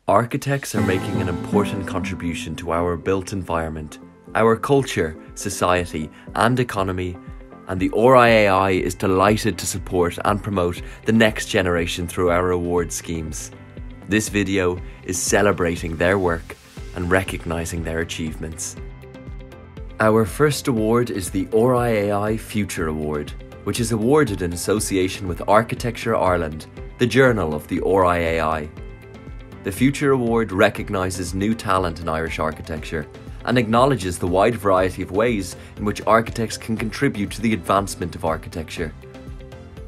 Architects are making an important contribution to our built environment, our culture, society and economy, and the RIAI is delighted to support and promote the next generation through our award schemes. This video is celebrating their work and recognising their achievements. Our first award is the RIAI Future Award, which is awarded in association with Architecture Ireland, the journal of the RIAI. The Future Award recognises new talent in Irish architecture and acknowledges the wide variety of ways in which architects can contribute to the advancement of architecture.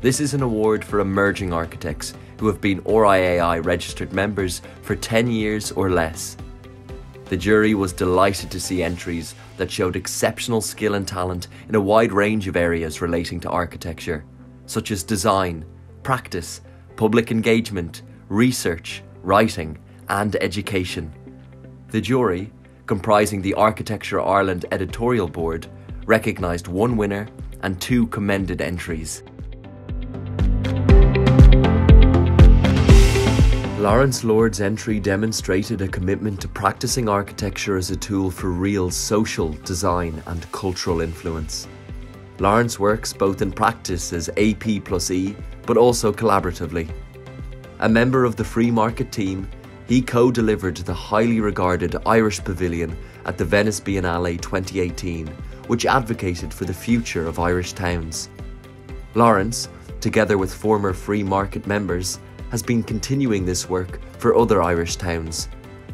This is an award for emerging architects who have been RIAI registered members for 10 years or less. The jury was delighted to see entries that showed exceptional skill and talent in a wide range of areas relating to architecture, such as design, practice, public engagement, research, writing and education. The jury, comprising the Architecture Ireland editorial board, recognised one winner and 2 commended entries. Lawrence Lord's entry demonstrated a commitment to practising architecture as a tool for real social, design and cultural influence. Lawrence works both in practice as AP+E but also collaboratively. A member of the Free Market team, he co-delivered the highly regarded Irish Pavilion at the Venice Biennale 2018, which advocated for the future of Irish towns. Lawrence, together with former Free Market members, has been continuing this work for other Irish towns,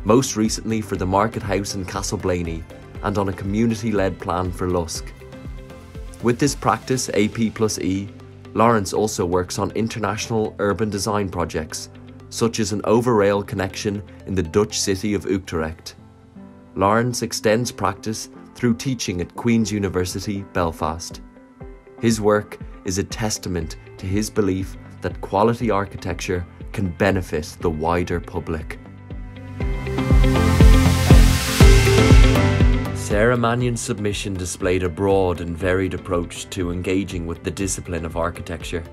most recently for the Market House in Castleblaney and on a community-led plan for Lusk. With this practice AP+E, Lawrence also works on international urban design projects, such as an over-rail connection in the Dutch city of Utrecht. Lawrence extends practice through teaching at Queen's University, Belfast. His work is a testament to his belief that quality architecture can benefit the wider public. Sarah Mannion's submission displayed a broad and varied approach to engaging with the discipline of architecture.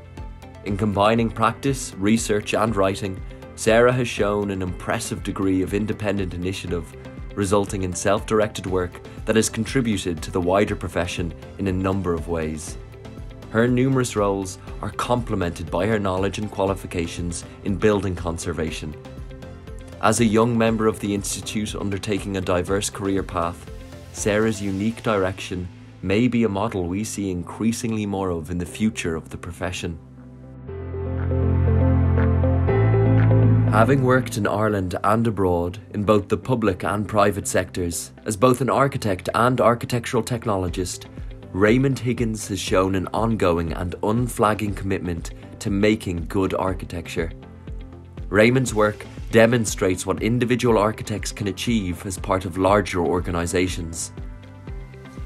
In combining practice, research and writing, Sarah has shown an impressive degree of independent initiative, resulting in self-directed work that has contributed to the wider profession in a number of ways. Her numerous roles are complemented by her knowledge and qualifications in building conservation. As a young member of the Institute undertaking a diverse career path, Sarah's unique direction may be a model we see increasingly more of in the future of the profession. Having worked in Ireland and abroad, in both the public and private sectors, as both an architect and architectural technologist, Raymond Higgins has shown an ongoing and unflagging commitment to making good architecture. Raymond's work demonstrates what individual architects can achieve as part of larger organisations.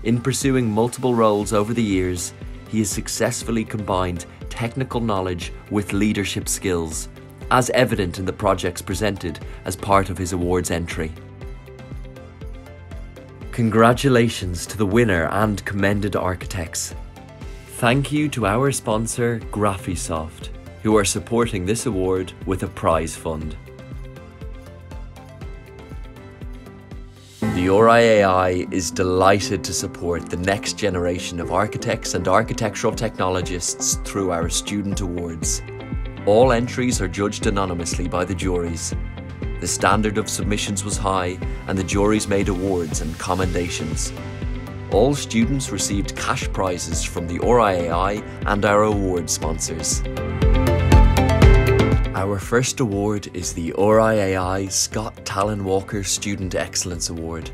In pursuing multiple roles over the years, he has successfully combined technical knowledge with leadership skills, as evident in the projects presented as part of his awards entry. Congratulations to the winner and commended architects. Thank you to our sponsor Graphisoft, who are supporting this award with a prize fund. The RIAI is delighted to support the next generation of architects and architectural technologists through our Student Awards. All entries are judged anonymously by the juries. The standard of submissions was high and the juries made awards and commendations. All students received cash prizes from the RIAI and our award sponsors. Our first award is the RIAI Scott Talin Walker Student Excellence Award.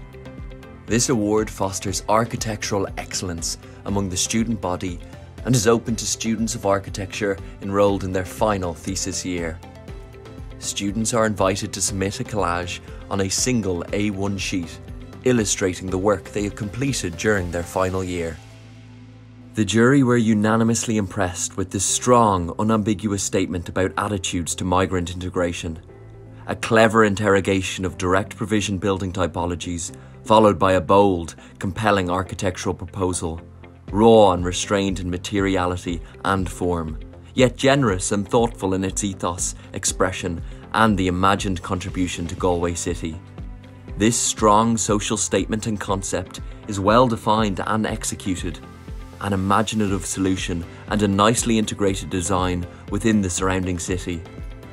This award fosters architectural excellence among the student body and is open to students of architecture enrolled in their final thesis year. Students are invited to submit a collage on a single A1 sheet, illustrating the work they have completed during their final year. The jury were unanimously impressed with this strong, unambiguous statement about attitudes to migrant integration. A clever interrogation of direct provision building typologies, followed by a bold, compelling architectural proposal, raw and restrained in materiality and form, yet generous and thoughtful in its ethos, expression, and the imagined contribution to Galway City. This strong social statement and concept is well defined and executed, an imaginative solution and a nicely integrated design within the surrounding city,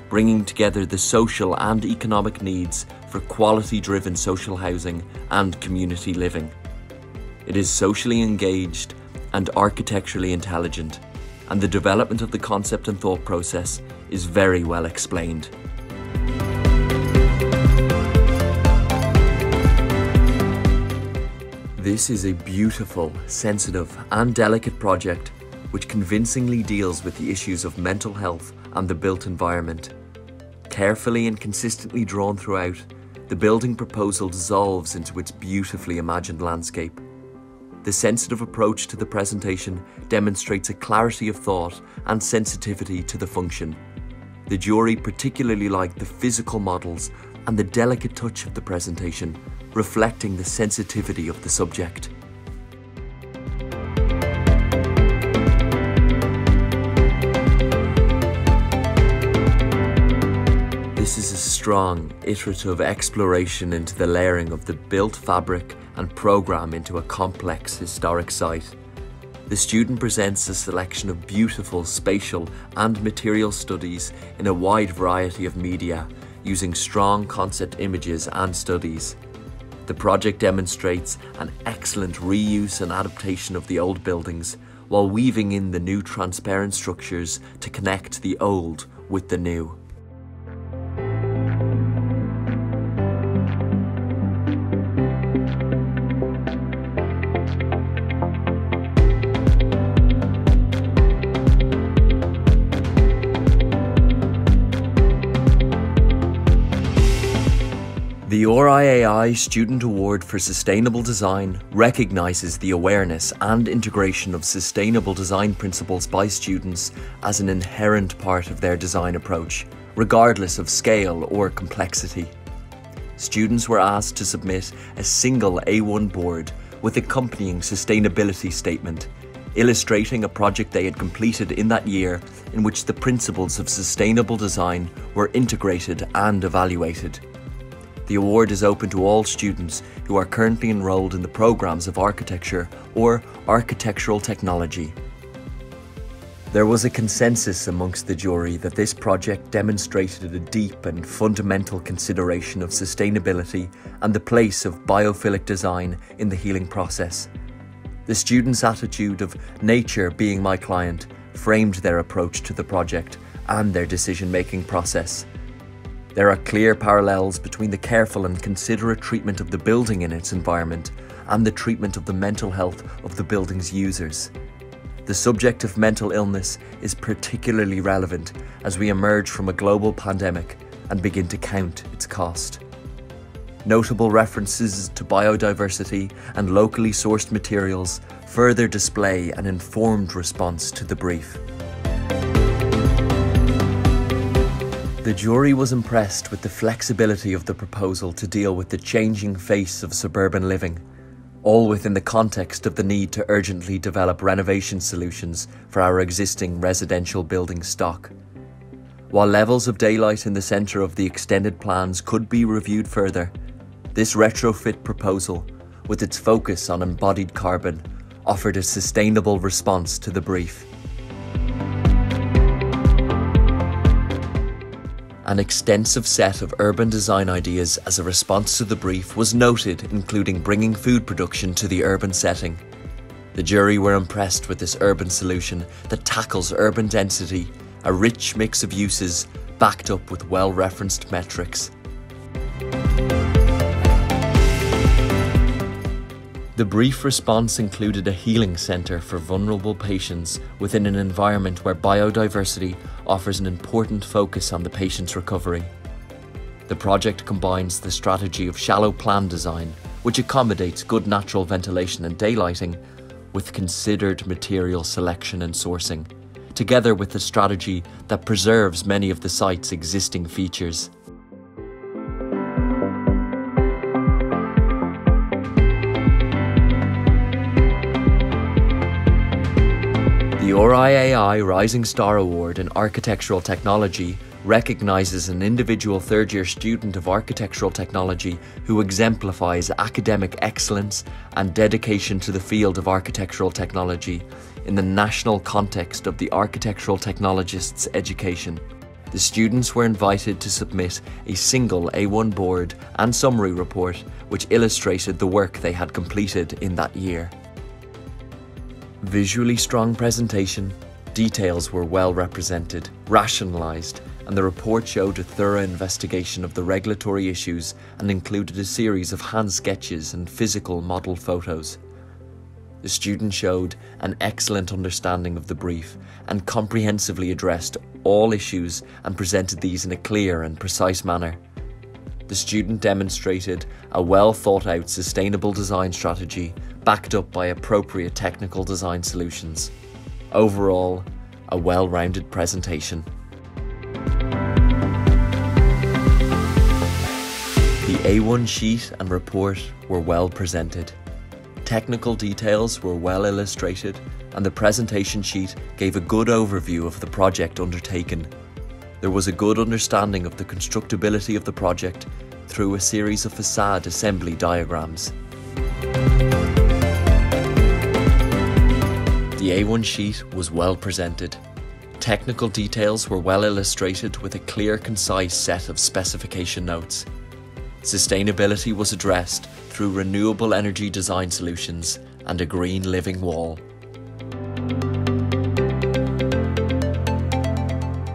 bringing together the social and economic needs for quality-driven social housing and community living. It is socially engaged and architecturally intelligent, and the development of the concept and thought process is very well explained. This is a beautiful, sensitive and delicate project which convincingly deals with the issues of mental health and the built environment. Carefully and consistently drawn throughout, the building proposal dissolves into its beautifully imagined landscape. The sensitive approach to the presentation demonstrates a clarity of thought and sensitivity to the function. The jury particularly liked the physical models and the delicate touch of the presentation, reflecting the sensitivity of the subject. This is a strong, iterative exploration into the layering of the built fabric and programme into a complex historic site. The student presents a selection of beautiful spatial and material studies in a wide variety of media, using strong concept images and studies. The project demonstrates an excellent reuse and adaptation of the old buildings, while weaving in the new transparent structures to connect the old with the new. The RIAI Student Award for Sustainable Design recognises the awareness and integration of sustainable design principles by students as an inherent part of their design approach, regardless of scale or complexity. Students were asked to submit a single A1 board with accompanying sustainability statement, illustrating a project they had completed in that year in which the principles of sustainable design were integrated and evaluated. The award is open to all students who are currently enrolled in the programmes of architecture or architectural technology. There was a consensus amongst the jury that this project demonstrated a deep and fundamental consideration of sustainability and the place of biophilic design in the healing process. The students' attitude of nature being my client framed their approach to the project and their decision-making process. There are clear parallels between the careful and considerate treatment of the building in its environment and the treatment of the mental health of the building's users. The subject of mental illness is particularly relevant as we emerge from a global pandemic and begin to count its cost. Notable references to biodiversity and locally sourced materials further display an informed response to the brief. The jury was impressed with the flexibility of the proposal to deal with the changing face of suburban living, all within the context of the need to urgently develop renovation solutions for our existing residential building stock. While levels of daylight in the centre of the extended plans could be reviewed further, this retrofit proposal, with its focus on embodied carbon, offered a sustainable response to the brief. An extensive set of urban design ideas as a response to the brief was noted, including bringing food production to the urban setting. The jury were impressed with this urban solution that tackles urban density, a rich mix of uses backed up with well-referenced metrics. The brief response included a healing centre for vulnerable patients within an environment where biodiversity offers an important focus on the patient's recovery. The project combines the strategy of shallow plan design, which accommodates good natural ventilation and daylighting, with considered material selection and sourcing, together with a strategy that preserves many of the site's existing features. The RIAI Rising Star Award in Architectural Technology recognises an individual third-year student of architectural technology who exemplifies academic excellence and dedication to the field of architectural technology in the national context of the architectural technologist's education. The students were invited to submit a single A1 board and summary report which illustrated the work they had completed in that year. Visually strong presentation, details were well represented, rationalised, and the report showed a thorough investigation of the regulatory issues and included a series of hand sketches and physical model photos. The student showed an excellent understanding of the brief and comprehensively addressed all issues and presented these in a clear and precise manner. The student demonstrated a well thought out sustainable design strategy backed up by appropriate technical design solutions. Overall, a well-rounded presentation. The A1 sheet and report were well presented. Technical details were well illustrated, and the presentation sheet gave a good overview of the project undertaken. There was a good understanding of the constructability of the project through a series of facade assembly diagrams. The A1 sheet was well presented. Technical details were well illustrated with a clear, concise set of specification notes. Sustainability was addressed through renewable energy design solutions and a green living wall.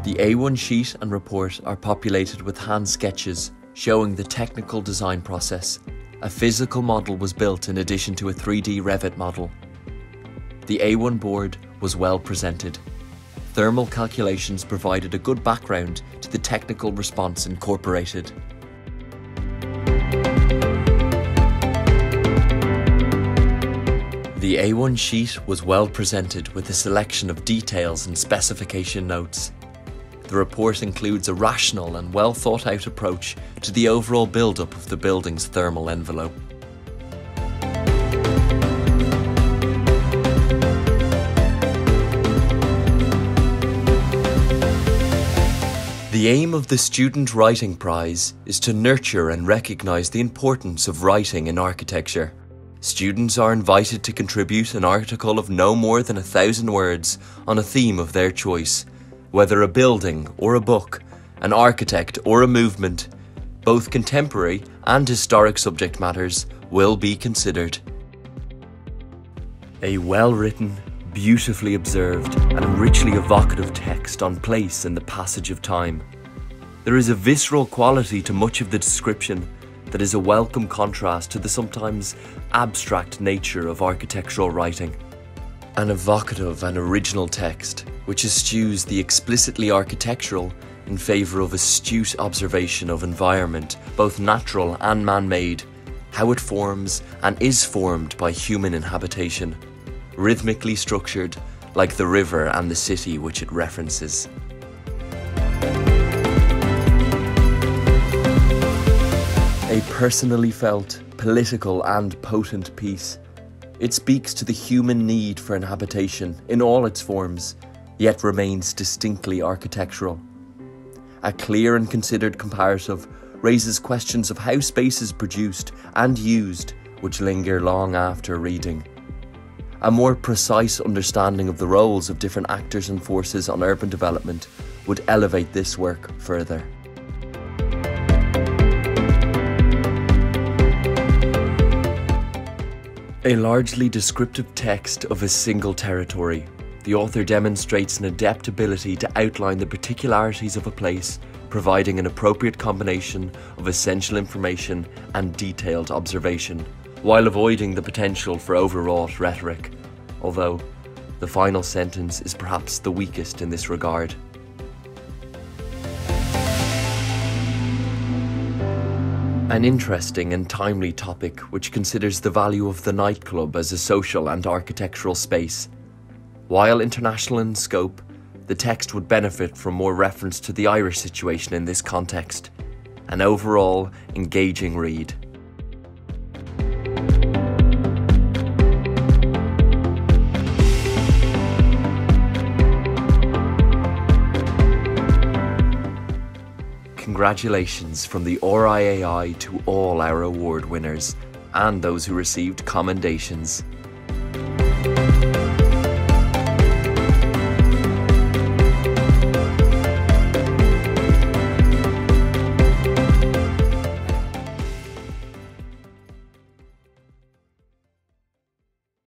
The A1 sheet and report are populated with hand sketches showing the technical design process. A physical model was built in addition to a 3D Revit model. The A1 board was well presented. Thermal calculations provided a good background to the technical response incorporated. The A1 sheet was well presented with a selection of details and specification notes. The report includes a rational and well thought out approach to the overall build-up of the building's thermal envelope. The aim of the Student Writing Prize is to nurture and recognise the importance of writing in architecture. Students are invited to contribute an article of no more than 1,000 words on a theme of their choice, whether a building or a book, an architect or a movement. Both contemporary and historic subject matters will be considered. A well-written, beautifully observed and richly evocative text on place in the passage of time. There is a visceral quality to much of the description that is a welcome contrast to the sometimes abstract nature of architectural writing. An evocative and original text which eschews the explicitly architectural in favour of astute observation of environment, both natural and man-made, how it forms and is formed by human inhabitation, rhythmically structured like the river and the city which it references. A personally felt, political and potent piece. It speaks to the human need for inhabitation in all its forms, yet remains distinctly architectural. A clear and considered comparative raises questions of how space is produced and used which linger long after reading. A more precise understanding of the roles of different actors and forces on urban development would elevate this work further. A largely descriptive text of a single territory, the author demonstrates an adept ability to outline the particularities of a place, providing an appropriate combination of essential information and detailed observation, while avoiding the potential for overwrought rhetoric, although the final sentence is perhaps the weakest in this regard. An interesting and timely topic which considers the value of the nightclub as a social and architectural space. While international in scope, the text would benefit from more reference to the Irish situation in this context. An overall engaging read. congratulations from the RIAI to all our award winners and those who received commendations.